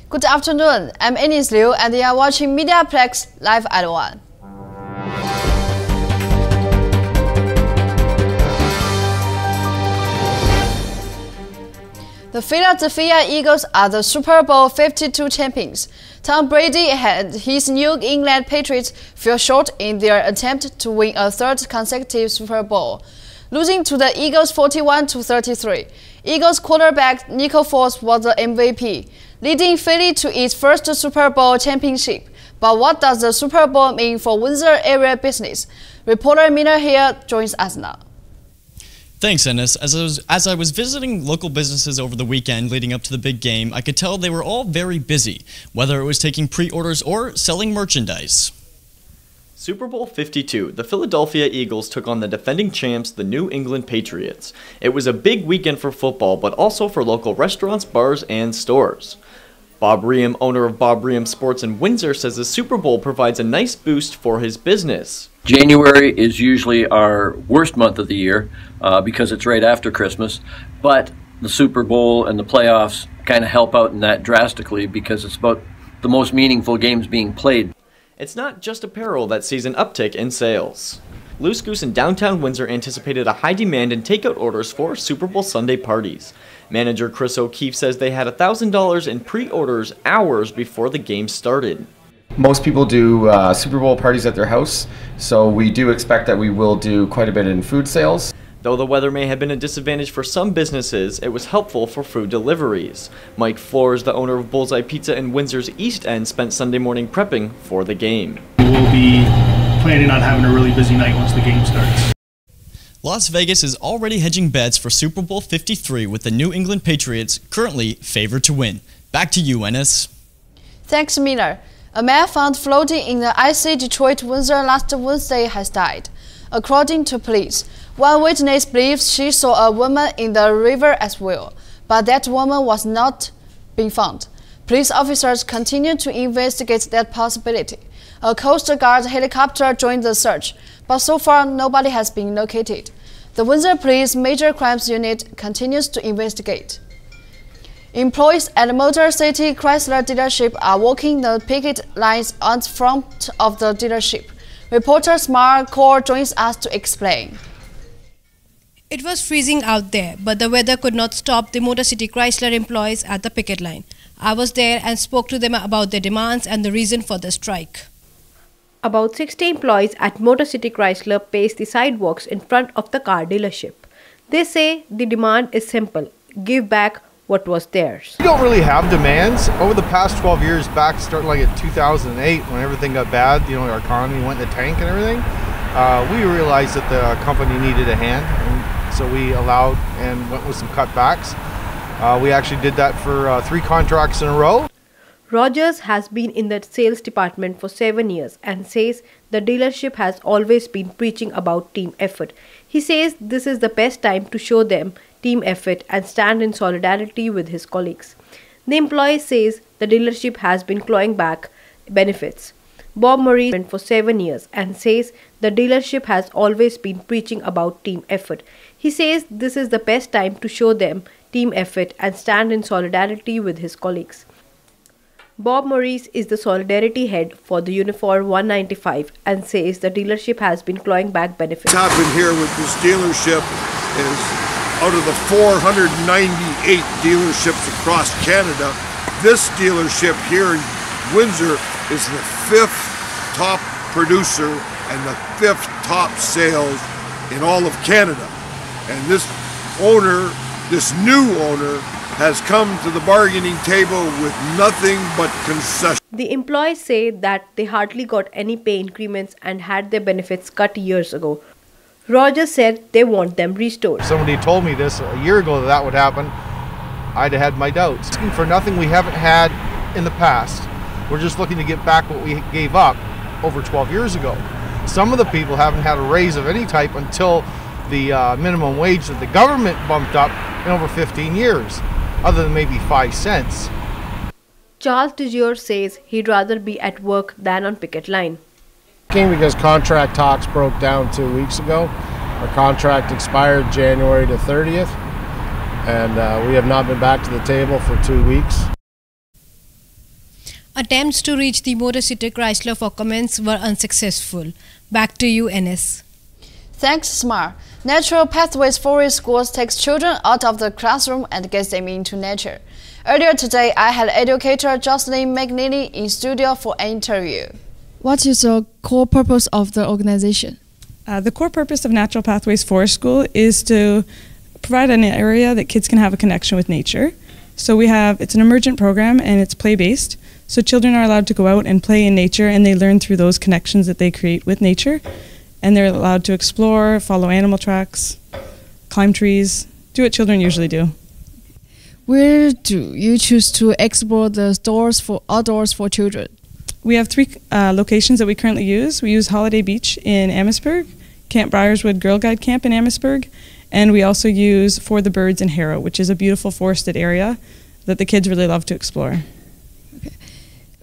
Good afternoon, I'm Enis Liu and you are watching Mediaplex Live at 1. The Philadelphia Eagles are the Super Bowl 52 champions. Tom Brady and his New England Patriots fell short in their attempt to win a third consecutive Super Bowl, losing to the Eagles 41-33. Eagles quarterback Nico Foles was the MVP, leading Philly to its first Super Bowl championship. But what does the Super Bowl mean for Windsor area business? Reporter Mina here joins us now. Thanks, Ennis. As I was visiting local businesses over the weekend leading up to the big game, I could tell they were all very busy, whether it was taking pre-orders or selling merchandise. Super Bowl 52, the Philadelphia Eagles took on the defending champs, the New England Patriots. It was a big weekend for football, but also for local restaurants, bars, and stores. Bob Riem, owner of Bob Riem Sports in Windsor, says the Super Bowl provides a nice boost for his business. January is usually our worst month of the year because it's right after Christmas, but the Super Bowl and the playoffs kind of help out in that drastically because it's about the most meaningful games being played. It's not just apparel that sees an uptick in sales. Loose Goose in downtown Windsor anticipated a high demand in takeout orders for Super Bowl Sunday parties. Manager Chris O'Keefe says they had $1,000 in pre-orders hours before the game started. Most people do Super Bowl parties at their house, so we do expect that we will do quite a bit in food sales. Though the weather may have been a disadvantage for some businesses, it was helpful for food deliveries. Mike Flores, the owner of Bullseye Pizza in Windsor's East End, spent Sunday morning prepping for the game. We'll be planning on having a really busy night once the game starts. Las Vegas is already hedging bets for Super Bowl 53 with the New England Patriots currently favored to win. Back to you, Ennis. Thanks, Miller. A man found floating in the icy Detroit Windsor last Wednesday has died. According to police, one witness believes she saw a woman in the river as well, but that woman was not being found. Police officers continue to investigate that possibility. A Coast Guard helicopter joined the search, but so far nobody has been located. The Windsor Police Major Crimes Unit continues to investigate. Employees at Motor City Chrysler dealership are walking the picket lines on front of the dealership. Reporter Smart Core joins us to explain. It was freezing out there, but the weather could not stop the Motor City Chrysler employees at the picket line. I was there and spoke to them about their demands and the reason for the strike. About 60 employees at Motor City Chrysler pace the sidewalks in front of the car dealership. They say the demand is simple: give back what was theirs. We don't really have demands. Over the past 12 years, back starting like in 2008 when everything got bad, our economy went in the tank and everything, we realized that the company needed a hand, and so we allowed and went with some cutbacks. We actually did that for 3 contracts in a row. Rogers has been in the sales department for 7 years and says the dealership has always been preaching about team effort. He says this is the best time to show them team effort and stand in solidarity with his colleagues. The employee says the dealership has been clawing back benefits. Bob Murray has been for 7 years and says the dealership has always been preaching about team effort. He says this is the best time to show them team effort and stand in solidarity with his colleagues. Bob Maurice is the solidarity head for the Unifor 195 and says the dealership has been clawing back benefits. What's happened here with this dealership is out of the 498 dealerships across Canada, this dealership here in Windsor is the 5th top producer and the 5th top sales in all of Canada. And this new owner, has come to the bargaining table with nothing but concessions. The employees say that they hardly got any pay increments and had their benefits cut years ago. Rogers said they want them restored. If somebody told me this a year ago that would happen, I'd have had my doubts. Looking for nothing we haven't had in the past. We're just looking to get back what we gave up over 12 years ago. Some of the people haven't had a raise of any type until the minimum wage that the government bumped up in over 15 years. Other than maybe 5 cents. Charles DeJour says he'd rather be at work than on picket line. Came because contract talks broke down 2 weeks ago. Our contract expired January the 30th, and we have not been back to the table for 2 weeks. Attempts to reach the Motor City Chrysler for comments were unsuccessful. Back to you, Enes. Thanks, Smart. Natural Pathways Forest Schools takes children out of the classroom and gets them into nature. Earlier today, I had educator Jocelyn McNeely in studio for an interview. What is the core purpose of the organization? The core purpose of Natural Pathways Forest School is to provide an area that kids can have a connection with nature. So it's an emergent program and it's play-based. So children are allowed to go out and play in nature, and they learn through those connections that they create with nature. And they're allowed to explore, follow animal tracks, climb trees, do what children usually do. Where do you choose to explore the outdoors for children? We have 3 locations that we currently use. We use Holiday Beach in Amherstburg, Camp Briarswood Girl Guide Camp in Amherstburg, and we also use For the Birds in Harrow, which is a beautiful forested area that the kids really love to explore. Okay.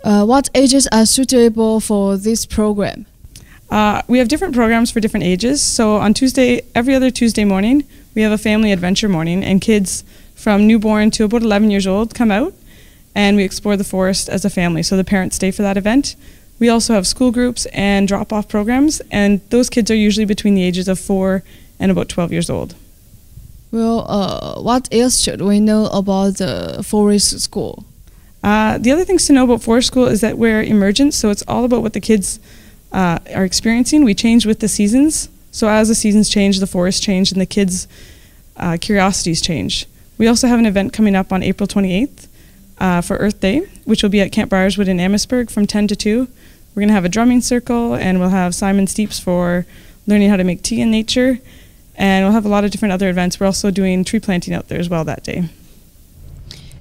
What ages are suitable for this program? We have different programs for different ages. So on every other Tuesday morning, we have a family adventure morning, and kids from newborn to about 11 years old come out, and we explore the forest as a family. So the parents stay for that event. We also have school groups and drop-off programs, and those kids are usually between the ages of 4 and about 12 years old. Well, what else should we know about the forest school? The other things to know about forest school is that we're emergent, so it's all about what the kids are experiencing. We change with the seasons. So as the seasons change, the forests change, and the kids' curiosities change. We also have an event coming up on April 28th for Earth Day, which will be at Camp Briarswood in Amherstburg from 10 to 2. We're going to have a drumming circle, and we'll have Simon Steeps for learning how to make tea in nature. And we'll have a lot of different other events. We're also doing tree planting out there as well that day.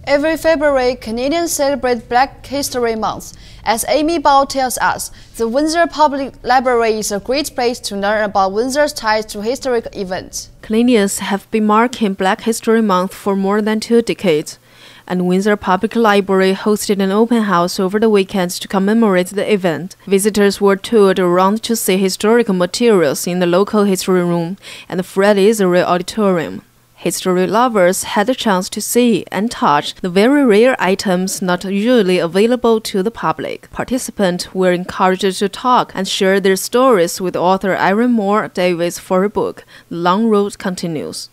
Every February, Canadians celebrate Black History Month. As Amy Bao tells us, the Windsor Public Library is a great place to learn about Windsor's ties to historic events. Canadians have been marking Black History Month for more than 2 decades, and Windsor Public Library hosted an open house over the weekend to commemorate the event. Visitors were toured around to see historical materials in the local history room and the Fred Israel Auditorium. History lovers had the chance to see and touch the very rare items not usually available to the public. Participants were encouraged to talk and share their stories with author Erin Moore Davis for her book, The Long Road Continues.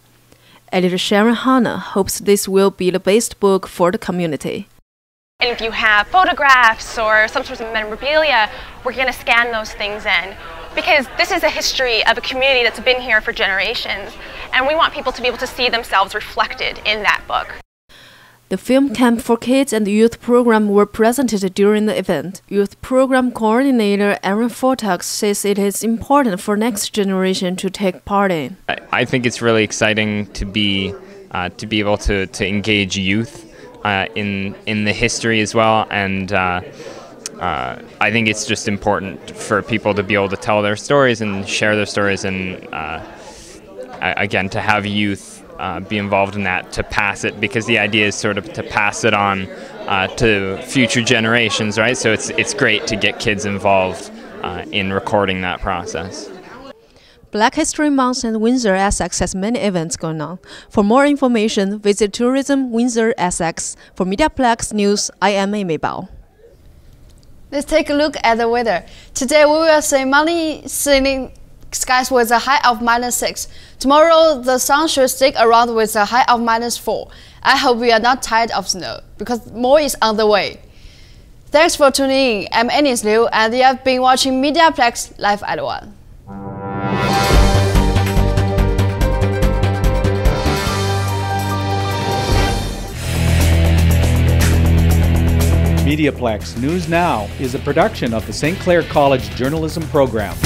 Editor Sharon Hanna hopes this will be the best book for the community. And if you have photographs or some sorts of memorabilia, we're going to scan those things in. Because this is a history of a community that's been here for generations, and we want people to be able to see themselves reflected in that book. The Film Camp for Kids and Youth program were presented during the event. Youth Program Coordinator Aaron Fortax says it is important for next generation to take part in. I think it's really exciting to be able to engage youth in the history as well, and I think it's just important for people to be able to tell their stories and share their stories, and again, to have youth be involved in that, to pass it, because the idea is sort of to pass it on to future generations, right? So it's great to get kids involved in recording that process. Black History Month and Windsor Essex has many events going on. For more information, visit Tourism Windsor Essex. For Mediaplex News, I am Amy Bao. Let's take a look at the weather. Today we will see many ceiling skies with a high of -6. Tomorrow the sun should stick around with a high of -4. I hope we are not tired of snow, because more is on the way. Thanks for tuning in. I'm Anis Liu, and you have been watching Mediaplex Live at 1. Mediaplex News Now is a production of the St. Clair College Journalism Program.